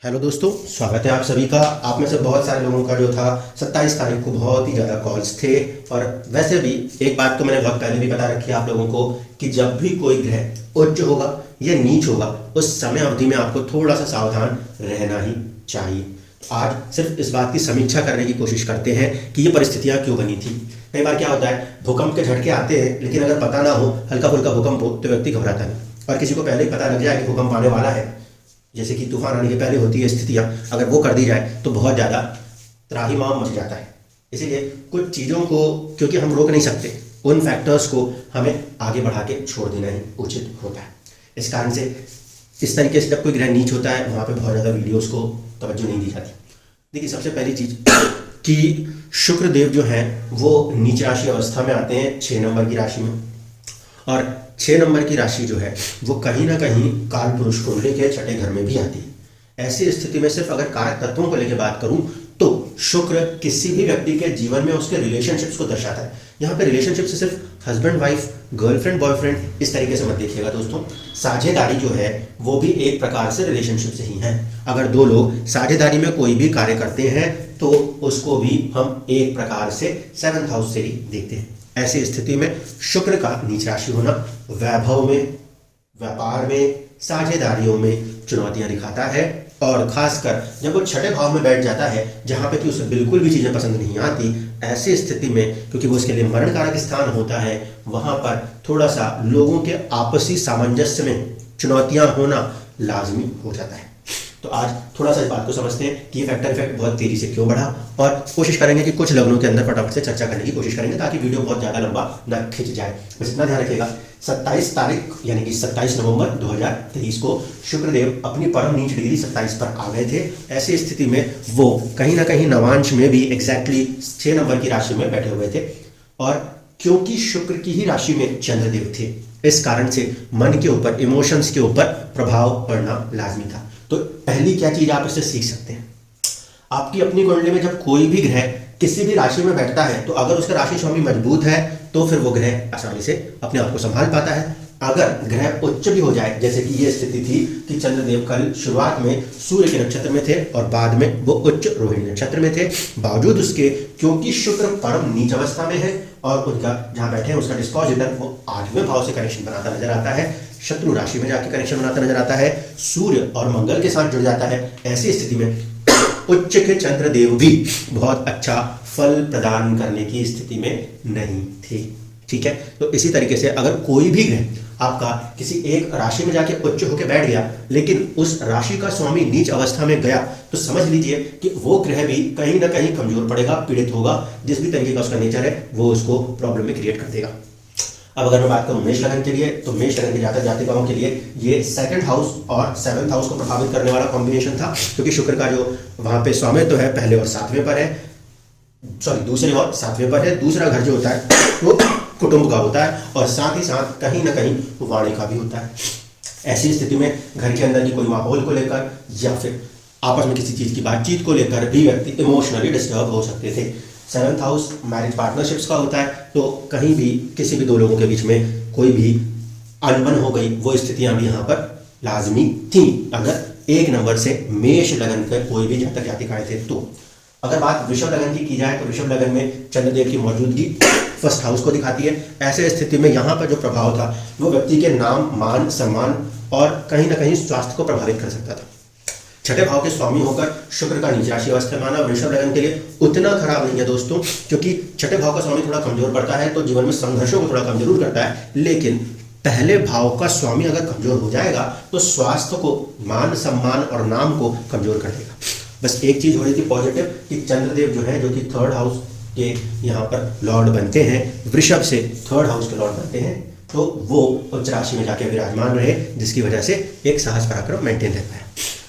Hello दोस्तों, स्वागत है आप सभी का। आप में से बहुत सारे लोगों का जो था 27 तारीख को बहुत ही ज़्यादा कॉल्स थे। और वैसे भी एक बात तो मैंने बहुत पहले भी बता रखी है आप लोगों को कि जब भी कोई ग्रह उच्च होगा या नीच होगा उस समय अवधि में आपको थोड़ा सा सावधान रहना ही चाहिए। आज सिर्फ इस बात की समीक्षा करने की कोशिश करते हैं कि ये परिस्थितियाँ क्यों बनी थी। कई बार क्या होता है, भूकंप के झटके आते हैं, लेकिन अगर पता ना हो हल्का फुल्का भूकंप हो तो व्यक्ति घबराता नहीं, और किसी को पहले ही पता लग जाए कि भूकंप आने वाला है, जैसे कि तूफान आने के पहले होती है स्थितियां, अगर वो कर दी जाए तो बहुत ज़्यादा त्राहिमाम मच जाता है। इसीलिए कुछ चीज़ों को क्योंकि हम रोक नहीं सकते, उन फैक्टर्स को हमें आगे बढ़ा के छोड़ देना ही उचित होता है। इस कारण से इस तरीके से जब कोई ग्रह नीच होता है वहाँ पे बहुत ज़्यादा वीडियोस को तवज्जो नहीं दी जाती। देखिए, सबसे पहली चीज़ कि शुक्र देव जो हैं वो नीच राशि अवस्था में आते हैं 6 नंबर की राशि में, और 6 नंबर की राशि जो है वो कहीं ना कहीं काल पुरुष कुंडली के छठे घर में भी आती है। ऐसी स्थिति में सिर्फ अगर कारक तत्वों को लेकर बात करूं तो शुक्र किसी भी व्यक्ति के जीवन में उसके रिलेशनशिप्स को दर्शाता है। यहाँ पे रिलेशनशिप से सिर्फ हस्बैंड वाइफ, गर्लफ्रेंड बॉयफ्रेंड इस तरीके से मत देखिएगा दोस्तों। साझेदारी जो है वो भी एक प्रकार से रिलेशनशिप से ही है। अगर दो लोग साझेदारी में कोई भी कार्य करते हैं तो उसको भी हम एक प्रकार से 7th हाउस से ही देखते हैं। ऐसी स्थिति में शुक्र का नीच राशि होना वैभव में, व्यापार में, साझेदारियों में चुनौतियां दिखाता है। और खासकर जब वो छठे भाव में बैठ जाता है जहां पे कि उसे बिल्कुल भी चीजें पसंद नहीं आती, ऐसी स्थिति में क्योंकि वो उसके लिए मरण कारक स्थान होता है, वहां पर थोड़ा सा लोगों के आपसी सामंजस्य में चुनौतियां होना लाजमी हो जाता है। तो आज थोड़ा सा इस बात को समझते हैं कि ये फैक्टर इफेक्ट बहुत तेजी से क्यों बढ़ा, और कोशिश करेंगे कि कुछ लग्नों के अंदर फटाफट से चर्चा करने की कोशिश करेंगे ताकि वीडियो बहुत ज़्यादा लंबा न खिंच जाए। बस इतना ध्यान रखिएगा, 27 तारीख यानी कि 27 नवंबर 2023 को शुक्रदेव अपनी परम नीच डिग्री 27 पर आ गए थे। ऐसी स्थिति में वो कहीं ना कहीं नवांश में भी एग्जैक्टली 6 नंबर की राशि में बैठे हुए थे, और क्योंकि शुक्र की ही राशि में चंद्रदेव थे इस कारण से मन के ऊपर, इमोशंस के ऊपर प्रभाव पड़ना लाजमी था। तो पहली क्या चीज आप इससे सीख सकते हैं, आपकी अपनी कुंडली में जब कोई भी ग्रह किसी भी राशि में बैठता है तो अगर उसका राशि स्वामी मजबूत है तो फिर वो ग्रह आसानी से अपने आप को संभाल पाता है। अगर ग्रह उच्च भी हो जाए, जैसे कि ये स्थिति थी कि चंद्रदेव कल शुरुआत में सूर्य के नक्षत्र में थे और बाद में वो उच्च रोहिणी नक्षत्र में थे, बावजूद उसके क्योंकि शुक्र परम नीच अवस्था में है और उनका जहां बैठे हैं उसका डिस्पोजिटर वो 8वें भाव से कनेक्शन बनाता नजर आता है, शत्रु राशि में जाके कनेक्शन बनाता नजर आता है, सूर्य और मंगल के साथ जुड़ जाता है। ऐसी स्थिति में उच्च के चंद्रदेव भी बहुत अच्छा फल प्रदान करने की स्थिति में नहीं थे। ठीक है, तो इसी तरीके से अगर कोई भी ग्रह आपका किसी एक राशि में जाके उच्च होकर बैठ गया लेकिन उस राशि का स्वामी नीच अवस्था में गया तो समझ लीजिए कि वो ग्रह भी कहीं ना कहीं कमजोर पड़ेगा, पीड़ित होगा। जिस भी तरीके का उसका नेचर है वो उसको प्रॉब्लम में क्रिएट कर देगा। अब अगर मैं बात करूं मेष लगन के लिए, तो मेष लगन के जातक जातिकाओं के लिए ये 2nd हाउस और 7th हाउस को प्रभावित करने वाला कॉम्बिनेशन था, क्योंकि शुक्र का जो वहां पे स्वामित्व है पहले और 7वें पर है, दूसरे और 7वें पर है। दूसरा घर जो होता है वो कुटुंब का होता है और साथ ही साथ कहीं ना कहीं वाणी का भी होता है। ऐसी स्थिति में घर के अंदर की कोई माहौल को लेकर या फिर आपस में किसी चीज की बातचीत को लेकर भी व्यक्ति इमोशनली डिस्टर्ब हो सकते थे। 7th हाउस मैरिज पार्टनरशिप्स का होता है, तो कहीं भी किसी भी दो लोगों के बीच में कोई भी अनबन हो गई, वो स्थितियां भी यहाँ पर लाजमी थी अगर 1 नंबर से मेष लगन के कोई भी जातक जातिकाएं थे। तो अगर बात वृषभ लगन की जाए तो वृषभ लगन में चंद्रदेव की मौजूदगी 1st हाउस को दिखाती है। ऐसे स्थिति में यहाँ पर जो प्रभाव था वो व्यक्ति के नाम, मान, सम्मान और कहीं ना कहीं स्वास्थ्य को प्रभावित कर सकता था। छठे भाव के स्वामी होकर शुक्र का नीच राशि अवस्था माना वृषभ लगन के लिए उतना खराब नहीं है दोस्तों, क्योंकि छठे भाव का स्वामी थोड़ा कमजोर पड़ता है तो जीवन में संघर्षों को थोड़ा कम जरूर करता है, लेकिन पहले भाव का स्वामी अगर कमजोर हो जाएगा तो स्वास्थ्य को, मान, सम्मान और नाम को कमजोर कर देगा। बस एक चीज हो रही थी पॉजिटिव कि चंद्रदेव जो है जो कि 3rd हाउस के यहाँ पर लॉर्ड बनते हैं, वृषभ से 3rd हाउस के लॉर्ड बनते हैं, तो वो उच्च राशि में जाके विराजमान रहे, जिसकी वजह से एक साहस पराक्रम मेंटेन रहता है।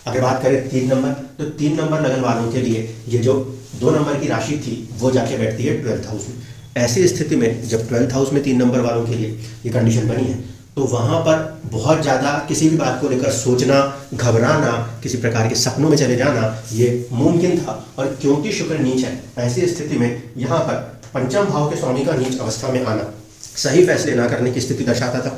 अगर बात करें 3 नंबर, तो 3 नंबर लगन वालों के लिए ये जो 2 नंबर की राशि थी वो जाके बैठती है 12th हाउस में। ऐसी स्थिति में जब 12th हाउस में 3 नंबर वालों के लिए ये कंडीशन बनी है तो वहां पर बहुत ज्यादा किसी भी बात को लेकर सोचना, घबराना, किसी प्रकार के सपनों में चले जाना ये मुमकिन था। और क्योंकि शुक्र नीच है, ऐसी स्थिति में यहाँ पर 5म भाव के स्वामी का नीच अवस्था में आना सही फैसले ना करने की स्थिति दर्शाता था।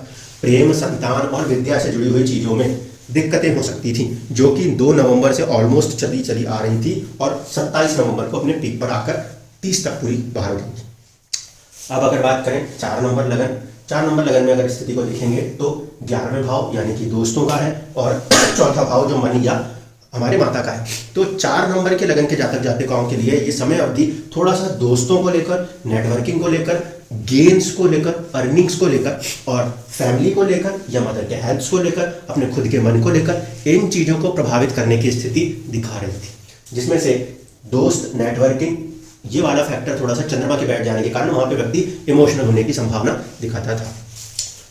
प्रेम, संतान और विद्या से जुड़ी हुई चीजों में दिक्कतें हो सकती थी, जो कि 2 नवंबर से ऑलमोस्ट चली आ रही थी और 27 नवंबर को अपने पीक पर आकर 30 तक पूरी बाहर हो गई। अब अगर बात करें 4 नंबर लगन, 4 नंबर लगन में अगर स्थिति को देखेंगे तो 11वें भाव यानी कि दोस्तों का है और चौथा भाव जो मन या हमारे माता का है। तो 4 नंबर के लगन के जातक जातिकाओं के लिए ये समय अवधि थोड़ा सा दोस्तों को लेकर, नेटवर्किंग को लेकर, गेन्स को लेकर, अर्निंग्स को लेकर और फैमिली को लेकर या मदर के हेल्थ को लेकर, अपने खुद के मन को लेकर, इन चीज़ों को प्रभावित करने की स्थिति दिखा रही थी, जिसमें से दोस्त, नेटवर्किंग, ये वाला फैक्टर थोड़ा सा चंद्रमा के बैठ जाने के कारण वहां पे व्यक्ति इमोशनल होने की संभावना दिखाता था।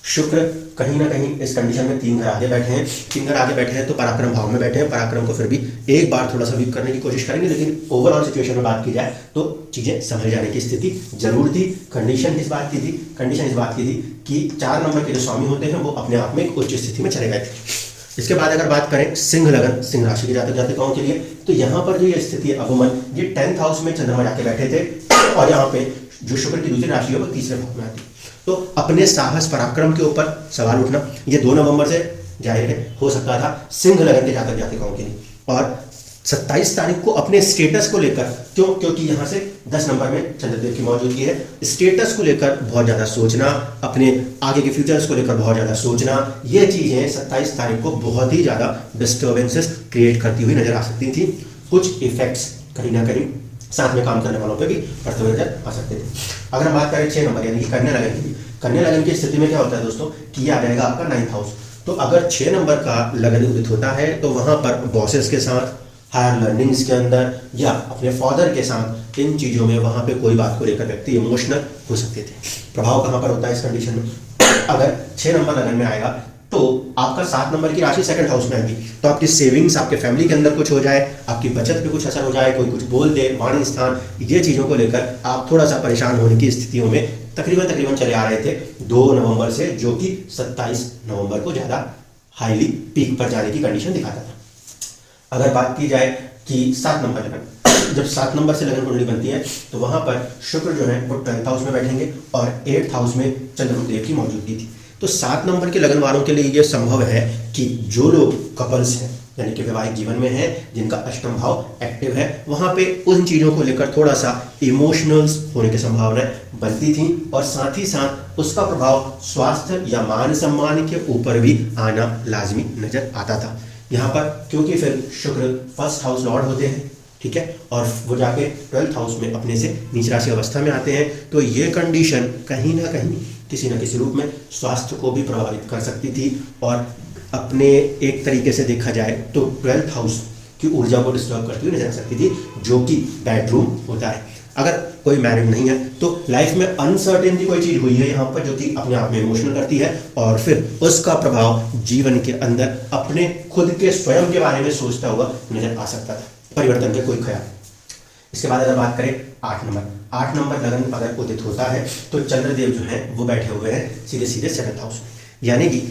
शुक्र कहीं ना कहीं इस कंडीशन में 3 घर आगे बैठे हैं, 3 घर आगे बैठे हैं तो पराक्रम भाव में बैठे हैं। पराक्रम को फिर भी एक बार थोड़ा सा वीक करने की कोशिश करेंगे, लेकिन ओवरऑल सिचुएशन में बात की जाए तो चीजें संभल जाने की स्थिति जरूर थी। कंडीशन इस बात की थी कि 4 नंबर के जो स्वामी होते हैं वो अपने आप में एक उच्च स्थिति में चले गए थे। इसके बाद अगर बात करें सिंह लगन, सिंह राशि के जातक जातिकाओं के लिए, तो यहाँ पर जो ये स्थिति है अवमन, ये 10th हाउस में चंद्रमा जाके बैठे थे और यहाँ पे जो शुक्र की दूसरी राशि है वो 3रे भाव में आती है। तो अपने साहस पराक्रम के ऊपर सवाल उठना, ये 2 नवंबर से जाहिर है हो सकता था सिंह लगन के जातक जातिकाओं के लिए। और 27 तारीख को अपने स्टेटस को लेकर, क्योंकि यहाँ से 10 नंबर में चंद्रदेव की मौजूदगी है, स्टेटस को लेकर बहुत ज़्यादा सोचना, अपने आगे के फ्यूचर्स को लेकर बहुत ज़्यादा सोचना, ये चीज़ें 27 तारीख को बहुत ही ज़्यादा डिस्टर्बेंसेस क्रिएट करती हुई नजर आ सकती थी। कुछ इफेक्ट्स कहीं ना कहीं साथ में काम करने वालों पे भी पड़ते हुए नजर आ सकते थे। अगर हम बात करें 6 नंबर यानी कि कन्या लगन की, कन्या लगन की स्थिति में क्या होता है दोस्तों कि ये आ जाएगा आपका 9th हाउस। तो अगर 6 नंबर का लगन उदित होता है तो वहां पर बॉसेस के साथ, हायर लर्निंग्स के अंदर या अपने फादर के साथ, इन चीज़ों में वहां पे कोई बात को लेकर व्यक्ति इमोशनल हो सकते थे। प्रभाव कहां पर होता है इस कंडीशन में? अगर 6 नंबर लगन में आएगा तो आपका 7 नंबर की राशि 2nd हाउस में आएगी, तो आपकी सेविंग्स, आपके फैमिली के अंदर कुछ हो जाए, आपकी बचत पे कुछ असर हो जाए, कोई कुछ बोल दे, वाणी स्थान, ये चीज़ों को लेकर आप थोड़ा सा परेशान होने की स्थितियों में तकरीबन चले आ रहे थे 2 नवंबर से, जो कि 27 नवंबर को ज़्यादा हाईली पीक पर जाने की कंडीशन दिखाता था। अगर बात की जाए कि 7 नंबर लगन, जब 7 नंबर से लगन कुंडली बनती है तो वहां पर शुक्र जो है वो 12th हाउस में बैठेंगे और 8th हाउस में चंद्रदेव की मौजूदगी थी। तो 7 नंबर के लगन वालों के लिए यह संभव है कि जो लोग कपल्स हैं यानी कि वैवाहिक जीवन में हैं, जिनका अष्टम भाव एक्टिव है, वहां पे उन चीज़ों को लेकर थोड़ा सा इमोशनल्स होने की संभावनाएं बनती थी और साथ ही साथ उसका प्रभाव स्वास्थ्य या मान सम्मान के ऊपर भी आना लाजमी नजर आता था। यहाँ पर क्योंकि फिर शुक्र 1st हाउस लॉर्ड होते हैं, ठीक है, और वो जाके 12th हाउस में अपने से नीच राशि अवस्था में आते हैं, तो ये कंडीशन कहीं ना कहीं किसी न किसी रूप में स्वास्थ्य को भी प्रभावित कर सकती थी और अपने एक तरीके से देखा जाए तो 12th हाउस की ऊर्जा को डिस्टर्ब करती हुई नजर आ सकती थी, जो कि बेडरूम होता है। अगर कोई मैरिड नहीं है तो लाइफ में अनसर्टेनिटी कोई चीज़ हुई है यहाँ पर जो कि अपने आप में इमोशनल करती है और फिर उसका प्रभाव जीवन के अंदर अपने खुद के स्वयं के बारे में सोचता हुआ नजर आ सकता था, परिवर्तन के कोई ख्याल। इसके बाद अगर बात करें 8 नंबर लगन अगर उदित होता है तो चंद्रदेव जो है वो बैठे हुए हैं सीधे 7th हाउस में, यानी कि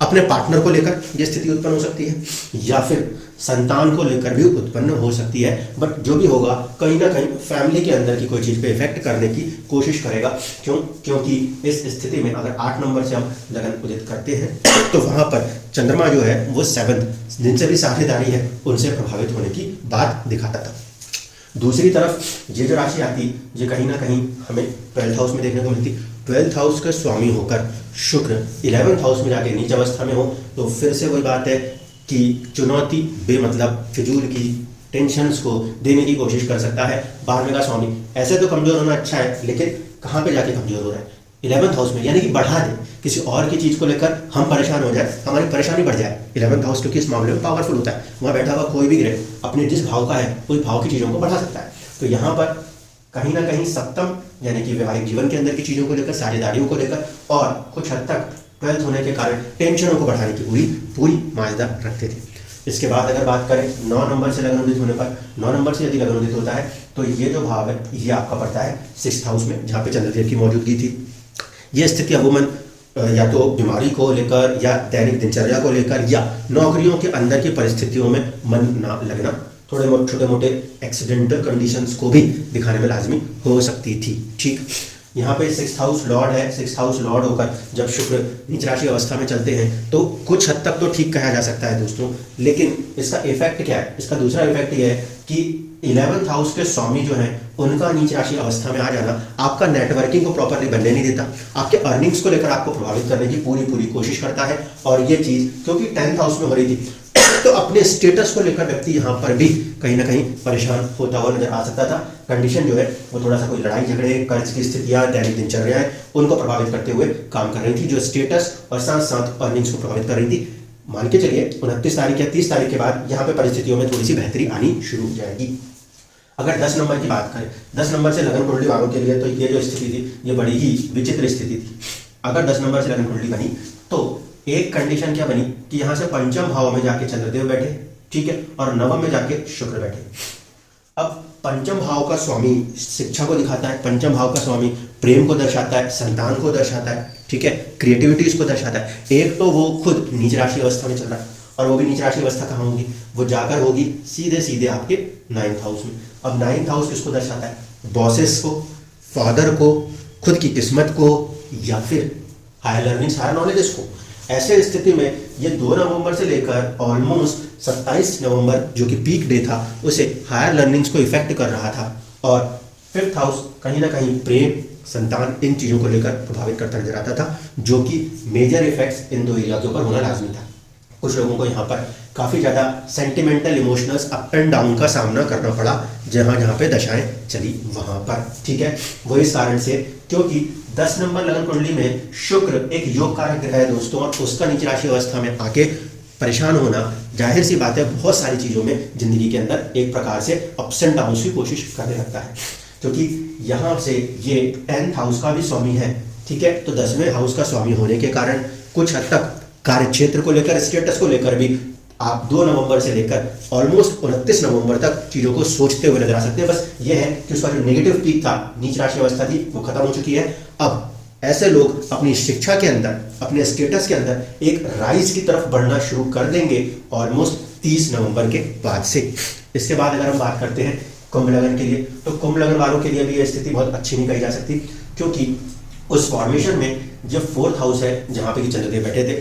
अपने पार्टनर को लेकर ये स्थिति उत्पन्न हो सकती है या फिर संतान को लेकर भी उत्पन्न हो सकती है। बट जो भी होगा कहीं ना कहीं फैमिली के अंदर की कोई चीज़ पे इफेक्ट करने की कोशिश करेगा। क्योंकि इस स्थिति में अगर 8 नंबर से हम लगन उदित करते हैं तो वहाँ पर चंद्रमा जो है वो 7th, जिनसे भी साझेदारी है उनसे प्रभावित होने की बात दिखाता था। दूसरी तरफ ये जो राशि आती ये कहीं ना कहीं हमें 12th हाउस में देखने को मिलती। 12th हाउस का स्वामी होकर शुक्र 11th हाउस में जाके नीच अवस्था में हो तो फिर से वही बात है कि चुनौती बेमतलब फिजूल की टेंशन्स को देने की कोशिश कर सकता है। 12वें का स्वामी ऐसे तो कमजोर होना अच्छा है, लेकिन कहाँ पे जाके कमजोर हो रहा है? 11th हाउस में, यानी कि बढ़ा दे, किसी और की चीज़ को लेकर हम परेशान हो जाए, हमारी परेशानी बढ़ जाए। 11th हाउस क्योंकि इस मामले में पावरफुल होता है, वहाँ बैठा हुआ कोई भी ग्रह अपने जिस भाव का है उस भाव की चीज़ों को बढ़ा सकता है। तो यहाँ पर कहीं ना कहीं 7th यानी कि वैवाहिक जीवन के अंदर की चीज़ों को लेकर, साझेदारियों को लेकर और कुछ हद तक 12th होने के कारण टेंशनों को बढ़ाने की पूरी माजदा रखते थे। इसके बाद अगर बात करें 9 नंबर से लगन उदित होने पर, 9 नंबर से यदि लगन उदित होता है तो ये जो भाव है ये आपका पड़ता है 6th हाउस में, जहाँ पे चंद्रदेव की मौजूदगी थी। ये स्थिति अमूमन या तो बीमारी को लेकर या दैनिक दिनचर्या को लेकर या नौकरियों के अंदर की परिस्थितियों में मन ना लगना, थोड़े छोटे मोटे एक्सीडेंटल कंडीशंस को भी दिखाने में लाजमी हो सकती थी। ठीक, यहाँ पे 6th हाउस लॉर्ड है, 6th हाउस लॉर्ड होकर जब शुक्र नीच राशि अवस्था में चलते हैं तो कुछ हद तक तो ठीक कहा जा सकता है दोस्तों, लेकिन इसका इफेक्ट क्या है? इसका दूसरा इफेक्ट ये है कि 11th हाउस के स्वामी जो है उनका नीच राशि अवस्था में आ जाना आपका नेटवर्किंग को प्रॉपरली बनने नहीं देता, आपके अर्निंग्स को लेकर आपको प्रभावित करने की पूरी कोशिश करता है। और ये चीज क्योंकि 10th हाउस में हो रही थी तो अपने स्टेटस को लेकर व्यक्ति यहाँ पर भी कहीं ना कहीं परेशान होता हुआ नजर आ सकता था। कंडीशन जो है वो थोड़ा सा कोई लड़ाई झगड़े, कर्ज की स्थितियां, दैनिक दिनचर्या है उनको प्रभावित करते हुए काम कर रही थी, जो स्टेटस और साथ साथ अर्निंग्स को प्रभावित कर रही थी। मान के चलिए 29 तारीख या 30 तारीख के बाद यहाँ पे परिस्थितियों में थोड़ी सी बेहतरी आनी शुरू हो जाएगी। अगर 10 नंबर की बात करें, 10 नंबर से लगन कुंडली वालों के लिए तो ये जो स्थिति थी ये बड़ी ही विचित्र स्थिति थी। अगर 10 नंबर से लगन कुंडली बनी तो एक कंडीशन क्या बनी कि यहां से पंचम भाव में जाके चंद्रदेव बैठे, ठीक है, और नवम में जाके शुक्र बैठे। अब पंचम भाव का स्वामी शिक्षा को दिखाता है, पंचम भाव का स्वामी प्रेम को दर्शाता है, संतान को दर्शाता है, ठीक है, क्रिएटिविटीज को दर्शाता है। एक तो वो खुद नीच राशि अवस्था में चल रहा है और वो भी नीच राशि अवस्था कहाँ होगी? वो जाकर होगी सीधे सीधे आपके 9th हाउस में। अब 9th हाउस किसको दर्शाता है? बॉसेस को, फादर को, खुद की किस्मत को, या फिर हायर लर्निंग्स, हायर नॉलेजेस को। ऐसे स्थिति में ये 2 नवंबर से लेकर ऑलमोस्ट 27 नवंबर जो कि पीक डे था उसे हायर लर्निंग्स को इफेक्ट कर रहा था। और 5th हाउस कहीं ना कहीं प्रेम, संतान, इन चीज़ों को लेकर प्रभावित करता नजर आता था, जो कि मेजर इफेक्ट्स इन 2 एरिया के ऊपर होना लाजमी था। कुछ लोगों को यहाँ पर काफ़ी ज़्यादा sentimental emotionals up and down का सामना करना पड़ा जहाँ जहाँ पे दशाएं चली वहाँ पर, ठीक है। वो इस कारण से क्योंकि 10 नंबर लगन कुंडली में शुक्र एक योग कारक ग्रह है दोस्तों, और उसका नीच राशि अवस्था में आके परेशान होना जाहिर सी बात है बहुत सारी चीज़ों में जिंदगी के अंदर एक प्रकार से अप्स एंड डाउन की कोशिश करने लगता है। क्योंकि यहाँ से ये 10th हाउस का भी स्वामी है, ठीक है, तो 10वें हाउस का स्वामी होने के कारण कुछ हद तक कार्य क्षेत्र को लेकर, स्टेटस को लेकर भी आप 2 नवंबर से लेकर ऑलमोस्ट 29 नवंबर तक चीज़ों को सोचते हुए नजर आ सकते हैं। बस ये है कि उसका जो नेगेटिव पीक था, नीच राशि अवस्था थी, वो खत्म हो चुकी है। अब ऐसे लोग अपनी शिक्षा के अंदर, अपने स्टेटस के अंदर एक राइज की तरफ बढ़ना शुरू कर देंगे ऑलमोस्ट 30 नवंबर के बाद से। इसके बाद अगर हम बात करते हैं कुंभ लगन के लिए, तो कुंभ लगन वालों के लिए भी यह स्थिति बहुत अच्छी नहीं कही जा सकती, क्योंकि उस फॉर्मेशन में जब 4th हाउस है जहाँ पे कि चंद्रदेव बैठे थे,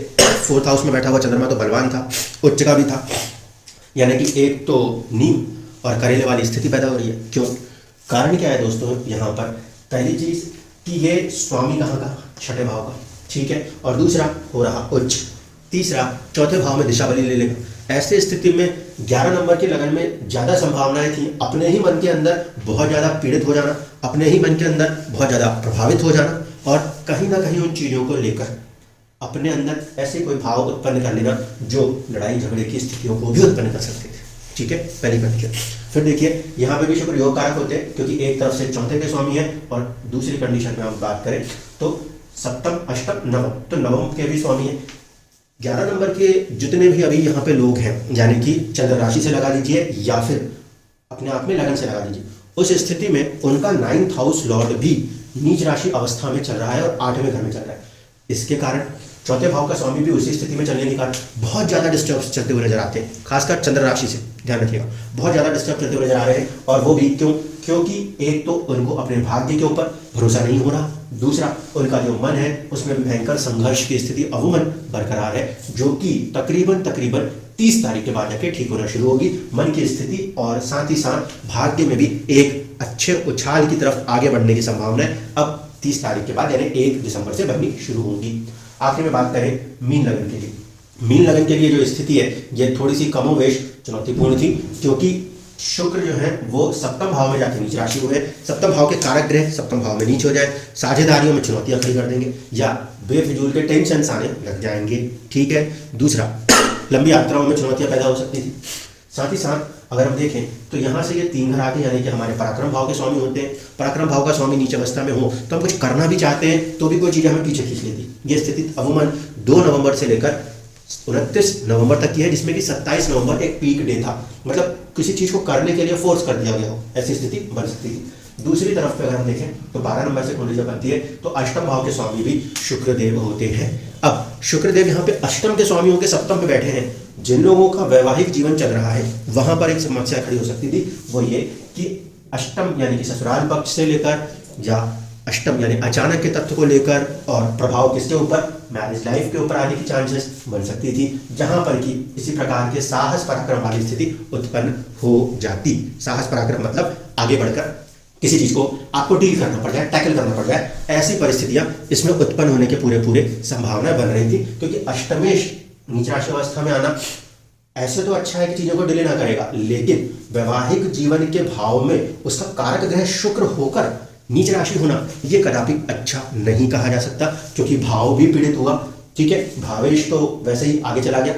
4th हाउस में बैठा हुआ चंद्रमा तो बलवान था, उच्च का भी था, यानी कि एक तो नीम और करेले वाली स्थिति पैदा हो रही है। क्यों? कारण क्या है दोस्तों? यहाँ पर पहली चीज कि ये स्वामी कहाँ का? 6ठे भाव का, ठीक है, और दूसरा हो रहा उच्च, तीसरा 4थे भाव में दिशा बली ले लेगा। ऐसे स्थिति में 11 नंबर के लगन में ज्यादा संभावनाएं थी अपने ही मन के अंदर बहुत ज्यादा पीड़ित हो जाना, अपने ही मन के अंदर बहुत ज्यादा प्रभावित हो जाना, और कहीं ना कहीं उन चीजों को लेकर अपने अंदर ऐसे कोई भाव उत्पन्न कर लेना जो लड़ाई झगड़े की स्थितियों को भी उत्पन्न कर सकते थे, ठीक है, पहली कंडीशन। फिर देखिए यहाँ पे भी शुक्र योग कारक होते हैं, क्योंकि एक तरफ से 4थे के स्वामी है, और दूसरी कंडीशन में हम बात करें तो 7म, 8म, 9म, तो 9म के भी स्वामी है। 11 नंबर के जितने भी अभी यहाँ पे लोग हैं, यानी कि चंद्र राशि से लगा लीजिए या फिर अपने आप में लगन से लगा लीजिए, उस स्थिति में उनका 9th हाउस लॉर्ड भी नीच राशि अवस्था में चल रहा है और 8वें घर में चल रहा है। इसके कारण 4थे भाव का स्वामी भी उसी स्थिति में चलने के कारण बहुत ज्यादा डिस्टर्ब चलते हुए नजर आते हैं, खासकर चंद्र राशि से ध्यान रखिएगा, बहुत ज्यादा डिस्टर्ब चलते हुए नजर आ रहे हैं। और वो भी क्यों? क्योंकि एक तो उनको अपने भाग्य के ऊपर भरोसा नहीं हो रहा, दूसरा उनका जो मन है उसमें भयंकर संघर्ष की स्थिति अवमन बरकरार है, जो कि तकरीबन 30 तारीख के बाद जाके ठीक होना शुरू होगी मन की स्थिति, और साथ ही साथ भाग्य में भी एक अच्छे उछाल की तरफ आगे बढ़ने की संभावना है अब 30 तारीख के बाद, यानी 1 दिसंबर से बननी शुरू होगी। आखिर में बात करें मीन लगन के लिए, मीन लगन के लिए जो स्थिति है ये थोड़ी सी कमोवेश चुनौतीपूर्ण थी, क्योंकि शुक्र जो है वो 7म भाव में जाके नीच राशि हुए, 7म भाव के कारक ग्रह 7म भाव में नीच हो जाए, साझेदारियों में चुनौतियां खड़ी कर देंगे या बेफिजूल के टेंशन आने लग जाएंगे, ठीक है। दूसरा, लंबी यात्राओं में चुनौतियां पैदा हो सकती थी। साथ ही साथ अगर हम देखें तो यहाँ से ये 3 घर आते हैं, यानी कि हमारे पराक्रम भाव के स्वामी होते हैं, पराक्रम भाव का स्वामी नीच अवस्था में हो तो हम कुछ करना भी चाहते हैं तो भी कोई चीज़ हमें पीछे खींच लेती। ये स्थिति अमूमन 2 नवंबर से लेकर 29 नवंबर तक की है, जिसमें कि 27 नवंबर एक पीक डे था, मतलब किसी चीज़ को करने के लिए फोर्स कर दिया गया हो, ऐसी स्थिति बन सकती थी। दूसरी तरफ पे अगर हम देखें तो 12 नंबर से कुंडली जब बनती है तो 8म भाव के स्वामी भी शुक्रदेव होते हैं। अब शुक्रदेव यहाँ पे 8म के स्वामियों के 7म पे बैठे हैं, जिन लोगों का वैवाहिक जीवन चल रहा है वहां पर एक समस्या खड़ी हो सकती थी, वो ये कि 8म यानी कि ससुराल पक्ष से लेकर या अष्टम यानी अचानक के तत्व को लेकर और प्रभाव किसके ऊपर, मैरिज लाइफ के ऊपर आने की चांसेस बन सकती थी, जहां पर कि इसी प्रकार के साहस पराक्रम वाली स्थिति उत्पन्न हो जाती। साहस पराक्रम मतलब आगे बढ़कर किसी चीज को आपको डील करना पड़ जाए, टैकल करना पड़ जाए, ऐसी परिस्थितियां इसमें उत्पन्न होने के पूरे पूरे संभावना बन रही थी। क्योंकि अष्टमेश नीच राशि अवस्था में आना ऐसे तो अच्छा है कि चीजों को डिले ना करेगा, लेकिन वैवाहिक जीवन के भाव में उसका कारक ग्रह शुक्र होकर नीच राशि होना यह कदापि अच्छा नहीं कहा जा सकता, क्योंकि भाव भी पीड़ित हुआ। ठीक है, भावेश तो वैसे ही आगे चला गया,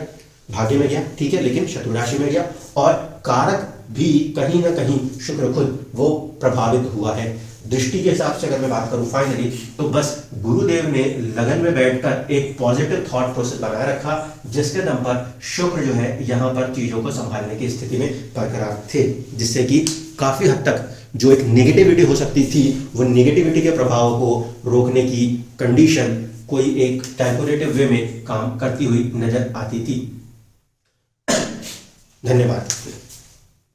भाग्य में गया, ठीक है, लेकिन शत्रु राशि में गया, और कारक भी कहीं ना कहीं शुक्र खुद वो प्रभावित हुआ है। दृष्टि के हिसाब से अगर मैं बात करूं फाइनली, तो बस गुरुदेव ने लगन में बैठकर एक पॉजिटिव थॉट प्रोसेस बनाए रखा, जिसके दम पर शुक्र जो है यहाँ पर चीजों को संभालने की स्थिति में बरकरार थे, जिससे कि काफी हद तक जो एक नेगेटिविटी हो सकती थी, वो नेगेटिविटी के प्रभाव को रोकने की कंडीशन कोई एक टेम्परेटिव वे में काम करती हुई नजर आती थी। धन्यवाद।